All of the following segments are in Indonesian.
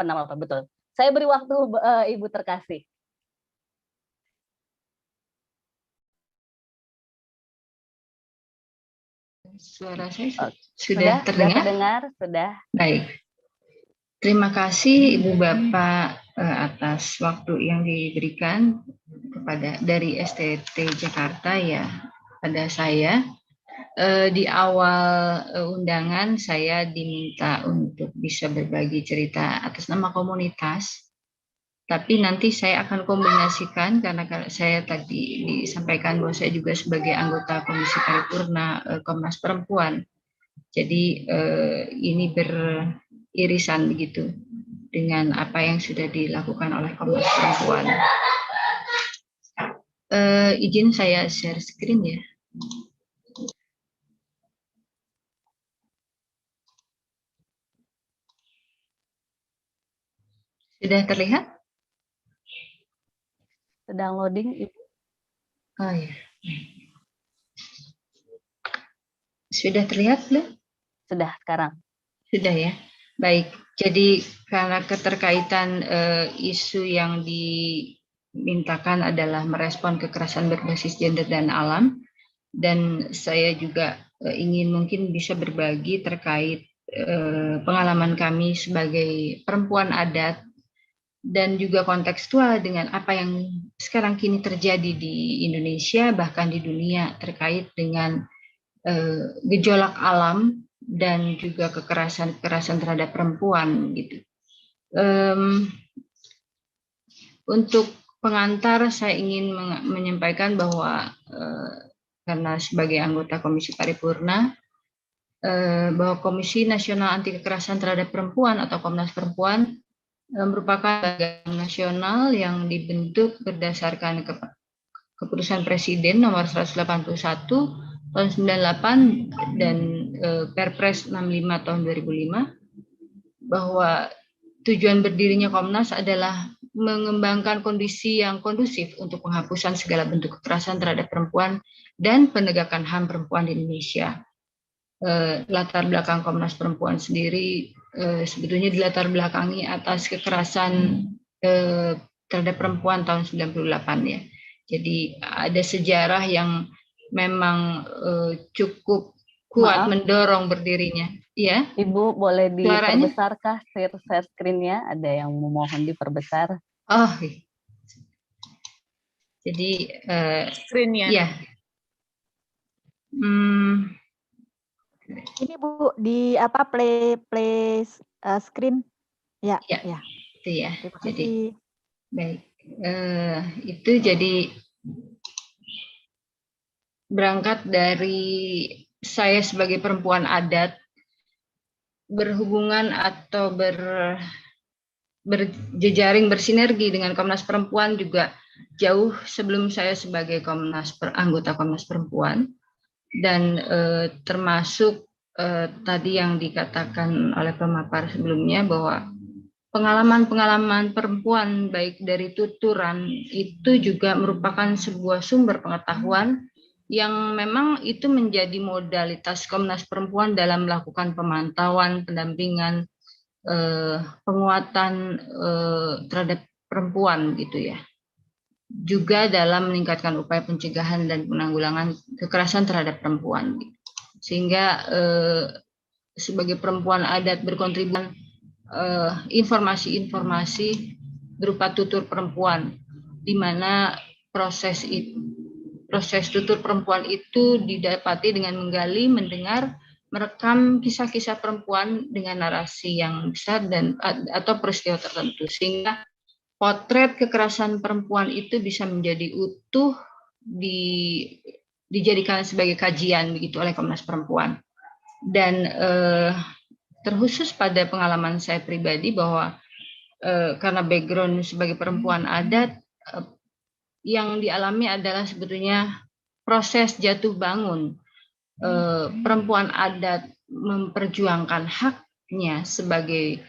penama apa betul. Saya beri waktu Ibu Terkasih. Suara saya sudah terdengar? Sudah. Baik. Terima kasih Ibu Bapak atas waktu yang diberikan dari STT Jakarta ya pada saya. Di awal undangan saya diminta untuk bisa berbagi cerita atas nama komunitas. Tapi nanti saya akan kombinasikan karena saya tadi disampaikan bahwa saya juga sebagai anggota Komisi Paripurna Komnas Perempuan. Jadi ini beririsan begitu dengan apa yang sudah dilakukan oleh Komnas Perempuan. Izin saya share screen ya. Sudah terlihat? Sedang loading, Ibu. Oh ya. Sudah terlihat belum? Sudah sekarang. Sudah ya. Baik. Jadi karena keterkaitan isu yang dimintakan adalah merespon kekerasan berbasis gender dan alam, dan saya juga ingin mungkin bisa berbagi terkait pengalaman kami sebagai perempuan adat dan juga kontekstual dengan apa yang sekarang kini terjadi di Indonesia bahkan di dunia terkait dengan gejolak alam dan juga kekerasan terhadap perempuan gitu. Untuk pengantar saya ingin menyampaikan bahwa karena sebagai anggota Komisi Paripurna bahwa Komisi Nasional Anti Kekerasan Terhadap Perempuan atau Komnas Perempuan merupakan lembaga nasional yang dibentuk berdasarkan keputusan Presiden nomor 181 tahun 98 dan Perpres 65 tahun 2005 bahwa tujuan berdirinya Komnas adalah mengembangkan kondisi yang kondusif untuk penghapusan segala bentuk kekerasan terhadap perempuan dan penegakan HAM perempuan di Indonesia. Latar belakang Komnas Perempuan sendiri sebetulnya dilatar belakangi atas kekerasan terhadap perempuan tahun 98 ya. Jadi ada sejarah yang memang cukup kuat mendorong berdirinya. Ya. Ibu boleh diperbesarkah share screen-nya? Ada yang memohon diperbesar. Oh. Jadi screen-nya. Ya. Ini Bu di apa play screen ya ya. Itu ya. Terima kasih. Jadi baik. Itu jadi berangkat dari saya sebagai perempuan adat berhubungan atau berjejaring bersinergi dengan Komnas Perempuan juga jauh sebelum saya sebagai anggota Komnas Perempuan. Dan termasuk tadi yang dikatakan oleh pemapar sebelumnya bahwa pengalaman-pengalaman perempuan baik dari tuturan itu juga merupakan sebuah sumber pengetahuan yang memang itu menjadi modalitas Komnas Perempuan dalam melakukan pemantauan, pendampingan, penguatan terhadap perempuan gitu ya. Juga dalam meningkatkan upaya pencegahan dan penanggulangan kekerasan terhadap perempuan. Sehingga sebagai perempuan adat berkontribusi informasi-informasi berupa tutur perempuan, di mana proses tutur perempuan itu didapati dengan menggali, mendengar, merekam kisah-kisah perempuan dengan narasi yang besar dan atau peristiwa tertentu, sehingga potret kekerasan perempuan itu bisa menjadi utuh dijadikan sebagai kajian begitu oleh Komnas Perempuan. Dan terkhusus pada pengalaman saya pribadi bahwa karena background sebagai perempuan adat yang dialami adalah sebetulnya proses jatuh bangun perempuan adat memperjuangkan haknya sebagai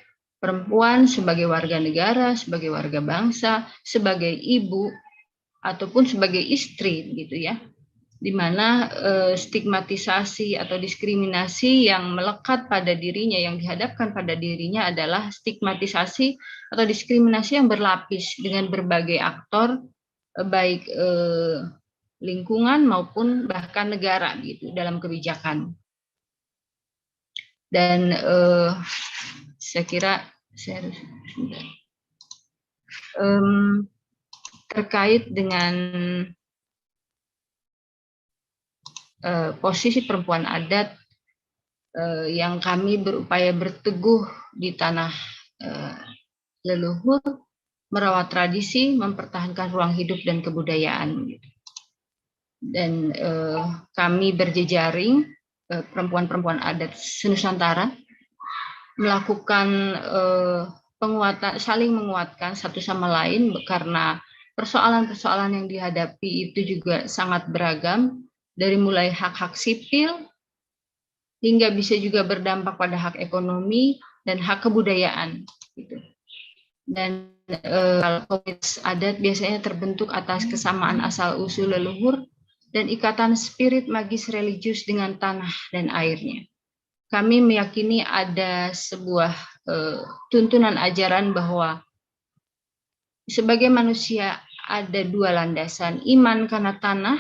perempuan, sebagai warga negara, sebagai warga bangsa, sebagai ibu, ataupun sebagai istri, gitu ya. di mana stigmatisasi atau diskriminasi yang melekat pada dirinya, yang dihadapkan pada dirinya adalah stigmatisasi atau diskriminasi yang berlapis dengan berbagai aktor, baik lingkungan maupun bahkan negara gitu dalam kebijakan. Dan saya kira saya harus terkait dengan posisi perempuan adat yang kami berupaya berteguh di tanah leluhur, merawat tradisi, mempertahankan ruang hidup dan kebudayaan. Dan kami berjejaring perempuan-perempuan adat senusantara melakukan penguatan, saling menguatkan satu sama lain, karena persoalan-persoalan yang dihadapi itu juga sangat beragam, dari mulai hak-hak sipil hingga bisa juga berdampak pada hak ekonomi dan hak kebudayaan gitu. Dan kalau komunitas adat biasanya terbentuk atas kesamaan asal usul leluhur dan ikatan spirit magis religius dengan tanah dan airnya. Kami meyakini ada sebuah tuntunan ajaran bahwa sebagai manusia ada dua landasan, iman karena tanah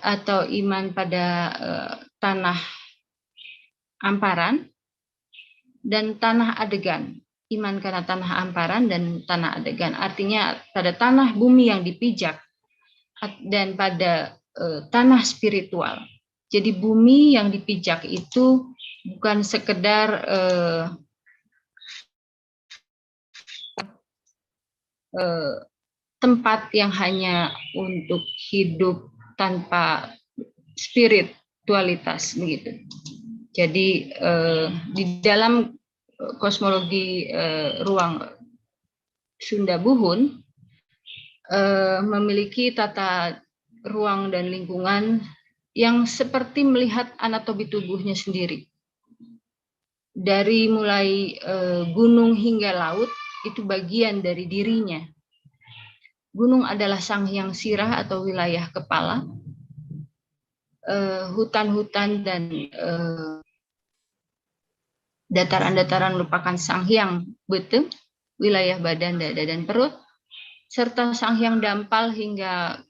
atau iman pada tanah amparan dan tanah adegan. Iman karena tanah amparan dan tanah adegan, artinya pada tanah bumi yang dipijak dan pada tanah spiritual. Jadi bumi yang dipijak itu bukan sekedar tempat yang hanya untuk hidup tanpa spiritualitas begitu. Jadi di dalam kosmologi ruang Sunda Buhun memiliki tata ruang dan lingkungan yang seperti melihat anatomi tubuhnya sendiri. Dari mulai gunung hingga laut itu bagian dari dirinya. Gunung adalah Sanghyang Sirah atau wilayah kepala. Hutan-hutan dan dataran-dataran merupakan Sanghyang Bete, wilayah badan, dada, dan perut, serta Sanghyang Dampal hingga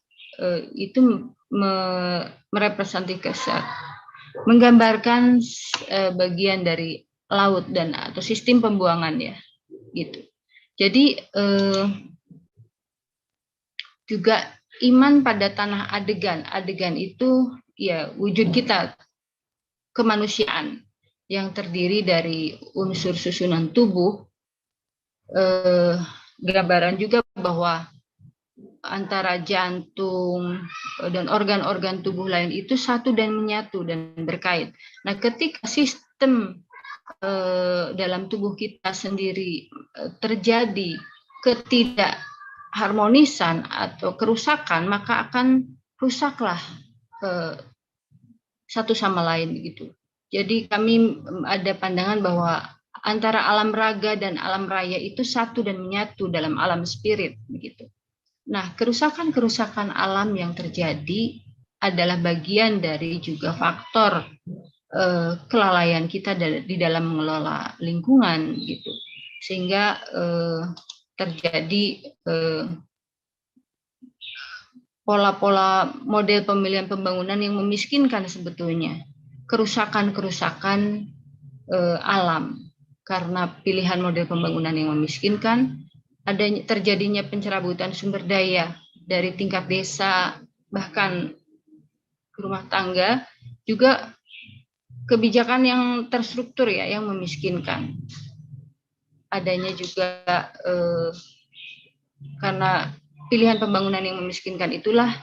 itu merepresentasikan, menggambarkan bagian dari laut dan atau sistem pembuangan ya, gitu. Jadi juga iman pada tanah adegan. Adegan itu ya wujud kita kemanusiaan yang terdiri dari unsur susunan tubuh. Gambaran juga bahwa antara jantung dan organ-organ tubuh lain itu satu dan menyatu dan berkait. Nah, ketika sistem dalam tubuh kita sendiri terjadi ketidakharmonisan atau kerusakan, maka akan rusaklah satu sama lain begitu. Jadi kami ada pandangan bahwa antara alam raga dan alam raya itu satu dan menyatu dalam alam spirit begitu. Nah, kerusakan-kerusakan alam yang terjadi adalah bagian dari juga faktor kelalaian kita di dalam mengelola lingkungan gitu. Sehingga terjadi pola-pola model pemilihan pembangunan yang memiskinkan sebetulnya. Kerusakan-kerusakan alam karena pilihan model pembangunan yang memiskinkan, terjadinya pencerabutan sumber daya dari tingkat desa bahkan ke rumah tangga, juga kebijakan yang terstruktur ya yang memiskinkan. Adanya juga karena pilihan pembangunan yang memiskinkan itulah,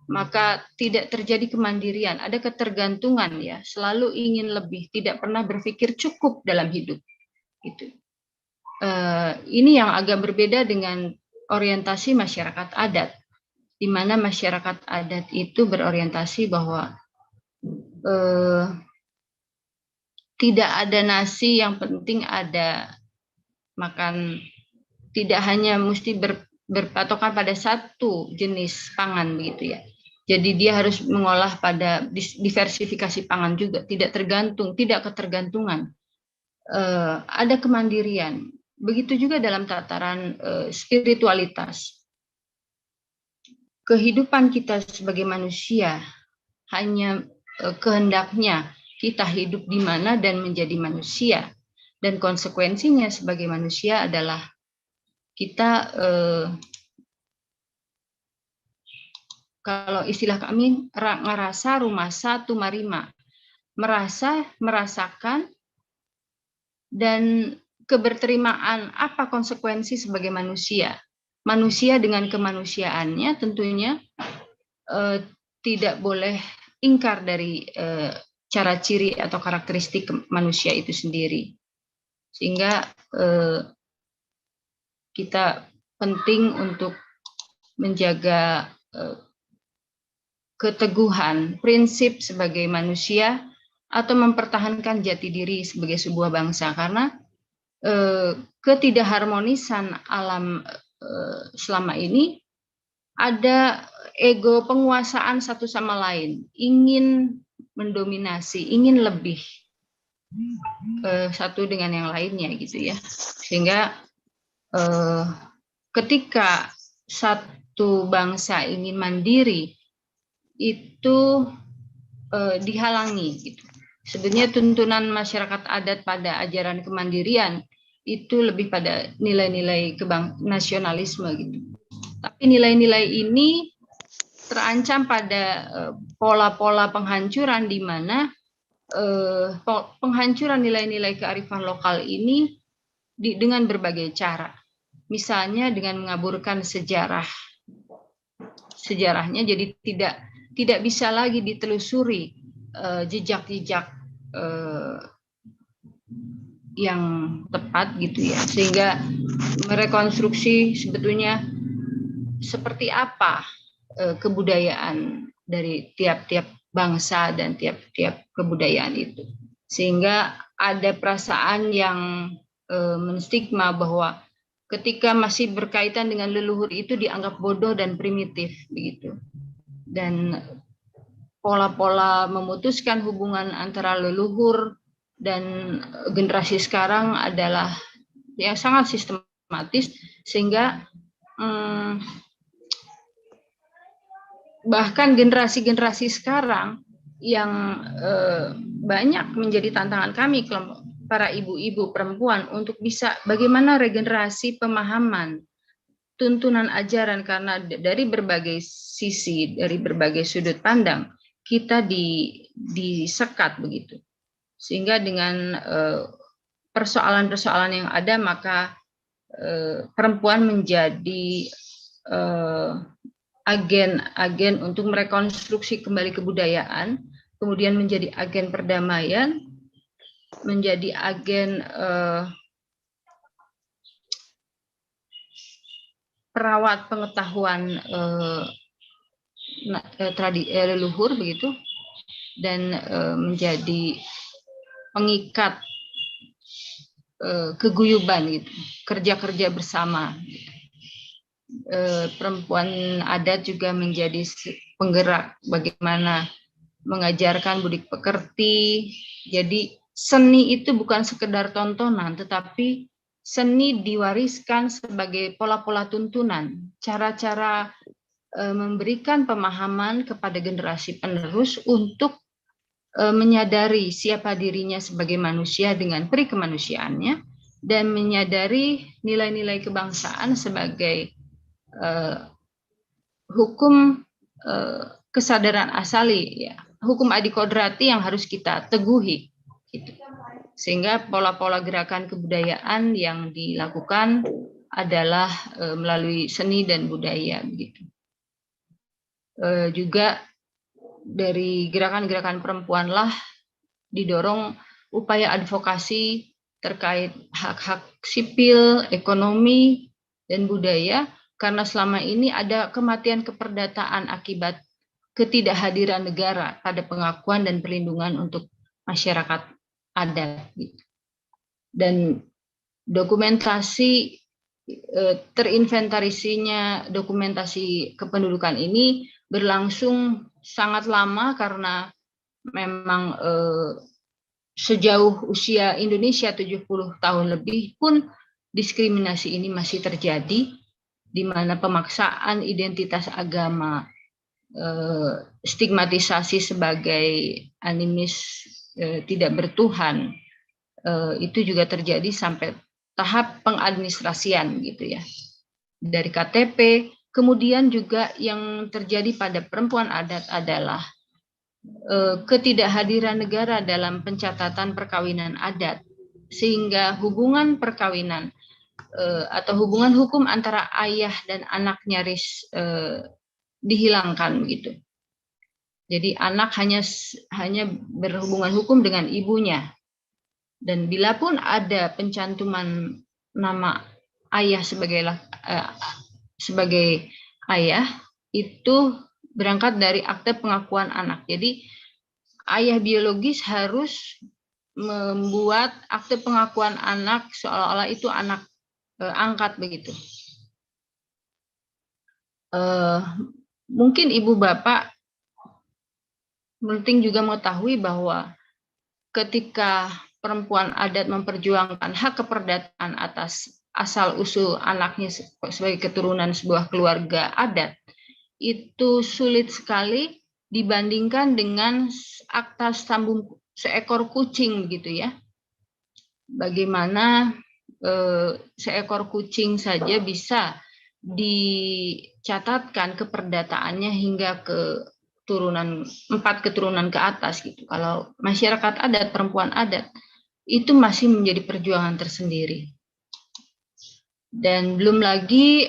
maka tidak terjadi kemandirian, ada ketergantungan ya, selalu ingin lebih, tidak pernah berpikir cukup dalam hidup. Gitu. Ini yang agak berbeda dengan orientasi masyarakat adat, di mana masyarakat adat itu berorientasi bahwa tidak ada nasi, yang penting ada makan, tidak hanya mesti berpatokan pada satu jenis pangan begitu ya. Jadi dia harus mengolah pada diversifikasi pangan juga, tidak ketergantungan. Ada kemandirian. Begitu juga dalam tataran spiritualitas. Kehidupan kita sebagai manusia hanya kehendaknya kita hidup di mana dan menjadi manusia. Dan konsekuensinya sebagai manusia adalah kita kalau istilah kami ngerasa rumasa tumarima, merasakan dan keberterimaan apa konsekuensi sebagai manusia. Manusia dengan kemanusiaannya tentunya tidak boleh ingkar dari cara ciri atau karakteristik manusia itu sendiri. Sehingga kita penting untuk menjaga keteguhan prinsip sebagai manusia atau mempertahankan jati diri sebagai sebuah bangsa, karena ketidakharmonisan alam selama ini ada ego penguasaan satu sama lain, ingin mendominasi, ingin lebih satu dengan yang lainnya gitu ya, sehingga ketika satu bangsa ingin mandiri itu dihalangi gitu. Sebenarnya tuntunan masyarakat adat pada ajaran kemandirian itu lebih pada nilai-nilai nasionalisme gitu. Tapi nilai-nilai ini terancam pada pola-pola penghancuran di mana penghancuran nilai-nilai kearifan lokal ini dengan berbagai cara. Misalnya dengan mengaburkan sejarahnya, jadi tidak bisa lagi ditelusuri jejak-jejak yang tepat gitu ya, sehingga merekonstruksi sebetulnya seperti apa kebudayaan dari tiap-tiap bangsa dan tiap-tiap kebudayaan itu, sehingga ada perasaan yang menstigma bahwa ketika masih berkaitan dengan leluhur itu dianggap bodoh dan primitif begitu. Dan pola-pola memutuskan hubungan antara leluhur dan generasi sekarang adalah yang sangat sistematis, sehingga bahkan generasi-generasi sekarang yang banyak menjadi tantangan kami kelompok para ibu-ibu perempuan untuk bisa bagaimana regenerasi pemahaman tuntunan ajaran, karena dari berbagai sisi, dari berbagai sudut pandang kita disekat begitu, sehingga dengan persoalan-persoalan yang ada maka perempuan menjadi agen untuk merekonstruksi kembali kebudayaan, kemudian menjadi agen perdamaian, menjadi agen perawat pengetahuan leluhur begitu, dan menjadi pengikat keguyuban gitu, kerja-kerja bersama. Perempuan adat juga menjadi penggerak bagaimana mengajarkan budi pekerti. Jadi seni itu bukan sekedar tontonan, tetapi seni diwariskan sebagai pola-pola tuntunan, cara-cara memberikan pemahaman kepada generasi penerus untuk menyadari siapa dirinya sebagai manusia dengan peri kemanusiaannya, dan menyadari nilai-nilai kebangsaan sebagai hukum kesadaran asali, ya, hukum adikodrati yang harus kita teguhi gitu. Sehingga pola-pola gerakan kebudayaan yang dilakukan adalah melalui seni dan budaya begitu. Juga dari gerakan-gerakan perempuanlah didorong upaya advokasi terkait hak-hak sipil, ekonomi, dan budaya, karena selama ini ada kematian keperdataan akibat ketidakhadiran negara pada pengakuan dan perlindungan untuk masyarakat adat. Dan dokumentasi terinventarisnya dokumentasi kependudukan ini berlangsung sangat lama karena memang sejauh usia Indonesia 70 tahun lebih pun diskriminasi ini masih terjadi, di mana pemaksaan identitas agama, stigmatisasi sebagai animis tidak bertuhan, itu juga terjadi sampai tahap pengadministrasian gitu ya. Dari KTP, kemudian juga yang terjadi pada perempuan adat adalah ketidakhadiran negara dalam pencatatan perkawinan adat, sehingga hubungan perkawinan atau hubungan hukum antara ayah dan anak nyaris dihilangkan gitu. Jadi anak hanya berhubungan hukum dengan ibunya, dan bila pun ada pencantuman nama ayah sebagai ayah, itu berangkat dari akte pengakuan anak. Jadi ayah biologis harus membuat akte pengakuan anak seolah-olah itu anak angkat begitu. Mungkin ibu bapak penting juga mengetahui bahwa ketika perempuan adat memperjuangkan hak keperdataan atas asal-usul anaknya sebagai keturunan sebuah keluarga adat, itu sulit sekali dibandingkan dengan akta sambung seekor kucing gitu ya. Bagaimana seekor kucing saja bisa dicatatkan keperdataannya hingga ke 4 keturunan ke atas gitu. Kalau masyarakat adat, perempuan adat, itu masih menjadi perjuangan tersendiri. Dan belum lagi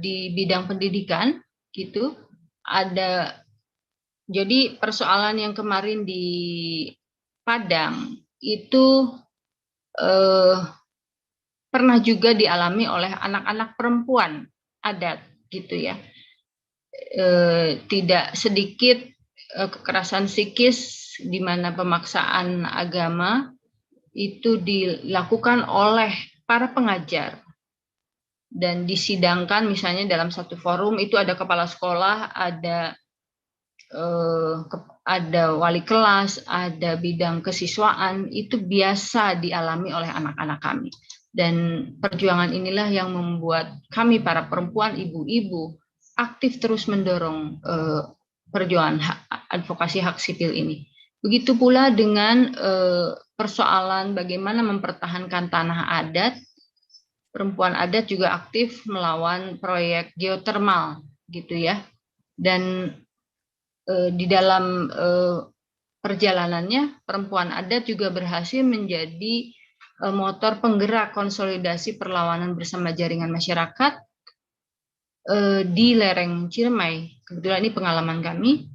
di bidang pendidikan gitu, ada, jadi persoalan yang kemarin di Padang itu pernah juga dialami oleh anak-anak perempuan adat gitu ya. Tidak sedikit kekerasan psikis di mana pemaksaan agama itu dilakukan oleh para pengajar dan disidangkan, misalnya dalam satu forum itu ada kepala sekolah, ada wali kelas, ada bidang kesiswaan, itu biasa dialami oleh anak-anak kami. Dan perjuangan inilah yang membuat kami para perempuan, ibu-ibu, aktif terus mendorong perjuangan advokasi hak sipil ini. Begitu pula dengan persoalan bagaimana mempertahankan tanah adat. Perempuan adat juga aktif melawan proyek geotermal gitu ya. Dan di dalam perjalanannya perempuan adat juga berhasil menjadi motor penggerak konsolidasi perlawanan bersama jaringan masyarakat di lereng Ciremai. Kebetulan ini pengalaman kami,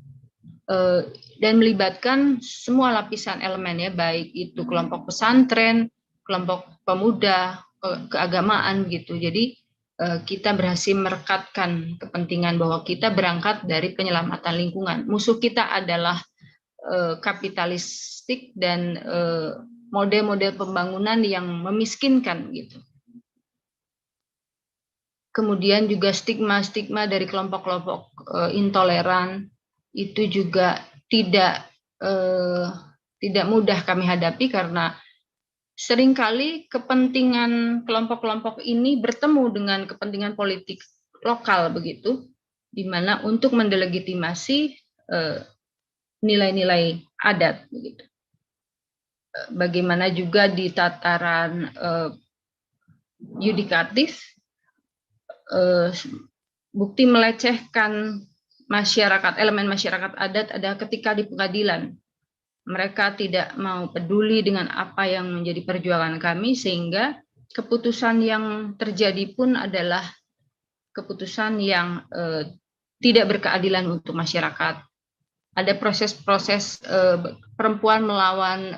dan melibatkan semua lapisan elemen ya, baik itu kelompok pesantren, kelompok pemuda, keagamaan gitu. Jadi kita berhasil merekatkan kepentingan bahwa kita berangkat dari penyelamatan lingkungan. Musuh kita adalah kapitalistik dan model-model pembangunan yang memiskinkan gitu. Kemudian juga stigma-stigma dari kelompok-kelompok intoleran itu juga tidak mudah kami hadapi karena seringkali kepentingan kelompok-kelompok ini bertemu dengan kepentingan politik lokal begitu, di mana untuk mendelegitimasi nilai-nilai adat begitu. Bagaimana juga di tataran yudikatif, bukti melecehkan masyarakat, elemen masyarakat adat adalah ketika di pengadilan mereka tidak mau peduli dengan apa yang menjadi perjuangan kami, sehingga keputusan yang terjadi pun adalah keputusan yang tidak berkeadilan untuk masyarakat. Ada proses-proses perempuan melawan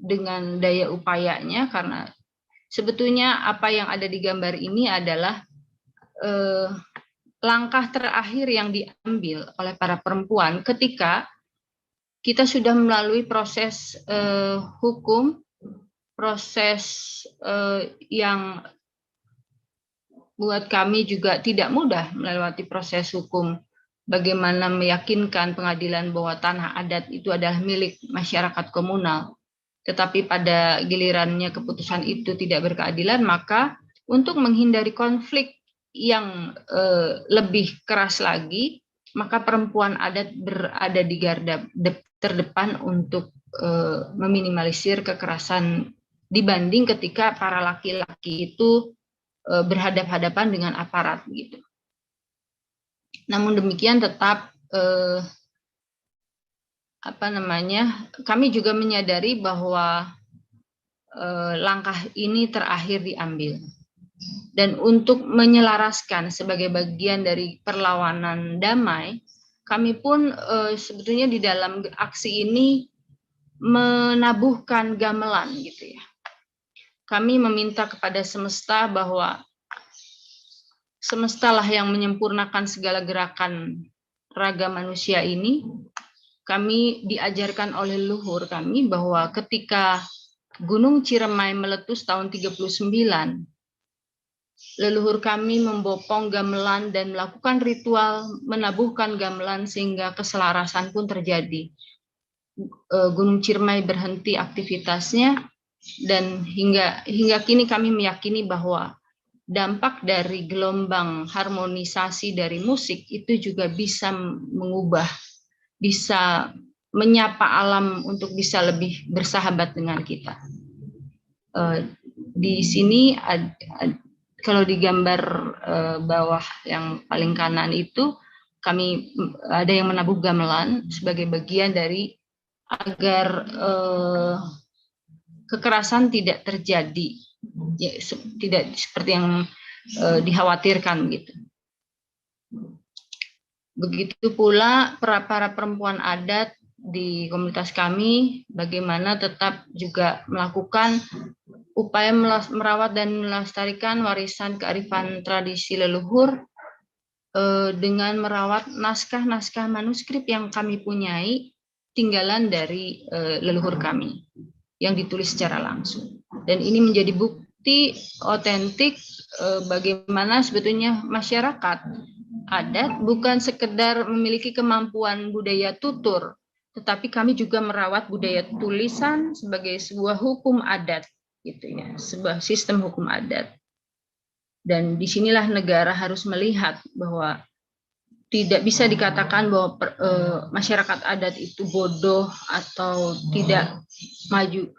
dengan daya upayanya, karena sebetulnya apa yang ada di gambar ini adalah langkah terakhir yang diambil oleh para perempuan ketika kita sudah melalui proses hukum, proses yang buat kami juga tidak mudah melewati proses hukum bagaimana meyakinkan pengadilan bahwa tanah adat itu adalah milik masyarakat komunal, tetapi pada gilirannya keputusan itu tidak berkeadilan, maka untuk menghindari konflik yang lebih keras lagi, maka perempuan adat berada di garda terdepan untuk meminimalisir kekerasan dibanding ketika para laki-laki itu berhadapan-hadapan dengan aparat gitu. Namun demikian tetap kami juga menyadari bahwa langkah ini terakhir diambil. Dan untuk menyelaraskan sebagai bagian dari perlawanan damai, kami pun sebetulnya di dalam aksi ini menabuhkan gamelan gitu ya. Kami meminta kepada semesta bahwa semestalah yang menyempurnakan segala gerakan raga manusia ini. Kami diajarkan oleh leluhur kami bahwa ketika Gunung Ciremai meletus tahun 39, leluhur kami membopong gamelan dan melakukan ritual menabuhkan gamelan sehingga keselarasan pun terjadi. Gunung Ciremai berhenti aktivitasnya dan hingga kini kami meyakini bahwa dampak dari gelombang harmonisasi dari musik itu juga bisa mengubah, bisa menyapa alam untuk bisa lebih bersahabat dengan kita. Di sini kalau di gambar bawah yang paling kanan itu kami ada yang menabuh gamelan sebagai bagian dari agar kekerasan tidak terjadi, ya, tidak seperti yang dikhawatirkan gitu. Begitu pula para perempuan adat di komunitas kami, bagaimana tetap juga melakukan upaya merawat dan melestarikan warisan kearifan tradisi leluhur dengan merawat naskah-naskah manuskrip yang kami punyai, tinggalan dari leluhur kami yang ditulis secara langsung. Dan ini menjadi bukti otentik bagaimana sebetulnya masyarakat adat bukan sekedar memiliki kemampuan budaya tutur, tetapi kami juga merawat budaya tulisan sebagai sebuah hukum adat, gitu ya, sebuah sistem hukum adat. Dan disinilah negara harus melihat bahwa tidak bisa dikatakan bahwa masyarakat adat itu bodoh atau tidak maju.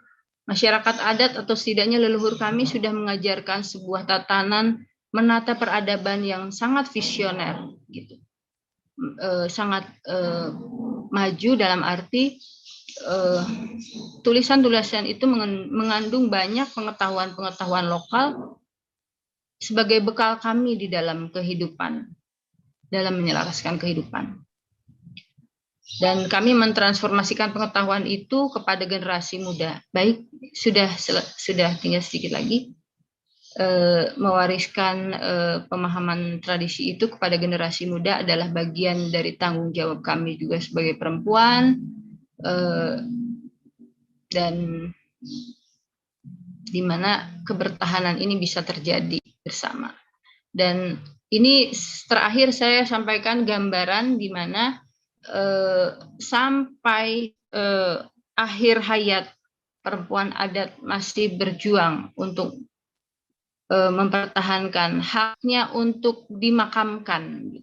Masyarakat adat atau setidaknya leluhur kami sudah mengajarkan sebuah tatanan menata peradaban yang sangat visioner, gitu. Sangat maju dalam arti tulisan-tulisan itu mengandung banyak pengetahuan-pengetahuan lokal sebagai bekal kami di dalam kehidupan, dalam menyelaraskan kehidupan. Dan kami mentransformasikan pengetahuan itu kepada generasi muda. Baik, sudah tinggal sedikit lagi. Mewariskan pemahaman tradisi itu kepada generasi muda adalah bagian dari tanggung jawab kami juga sebagai perempuan, dan di mana kebertahanan ini bisa terjadi bersama. Dan ini terakhir saya sampaikan gambaran di mana sampai akhir hayat perempuan adat masih berjuang untuk mempertahankan haknya untuk dimakamkan.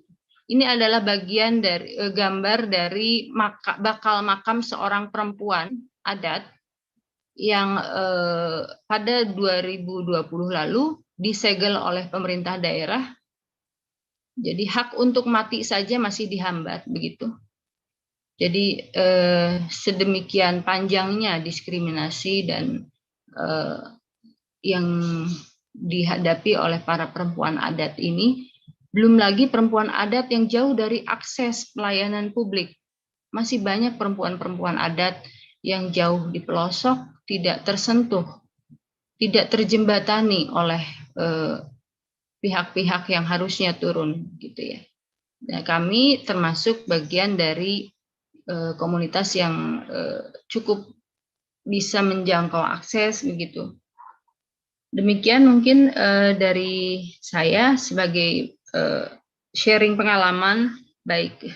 Ini adalah bagian dari gambar dari bakal makam seorang perempuan adat yang pada 2020 lalu disegel oleh pemerintah daerah. Jadi hak untuk mati saja masih dihambat begitu. Jadi sedemikian panjangnya diskriminasi dan yang dihadapi oleh para perempuan adat ini, belum lagi perempuan adat yang jauh dari akses pelayanan publik. Masih banyak perempuan-perempuan adat yang jauh di pelosok, tidak tersentuh, tidak terjembatani oleh pihak-pihak yang harusnya turun, gitu ya. Nah, kami termasuk bagian dari komunitas yang cukup bisa menjangkau akses, begitu. Demikian mungkin dari saya sebagai sharing pengalaman baik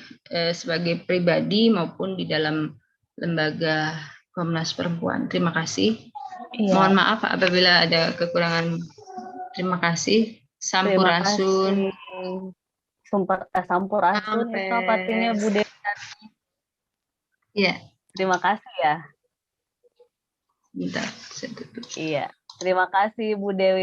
sebagai pribadi maupun di dalam lembaga Komnas Perempuan. Terima kasih. Iya. Mohon maaf apabila ada kekurangan. Terima kasih. Sampurasun. Sampurasun itu apa artinya Bu Dewi? Iya. Terima kasih ya. Bentar, saya tutup. Iya. Terima kasih Bu Dewi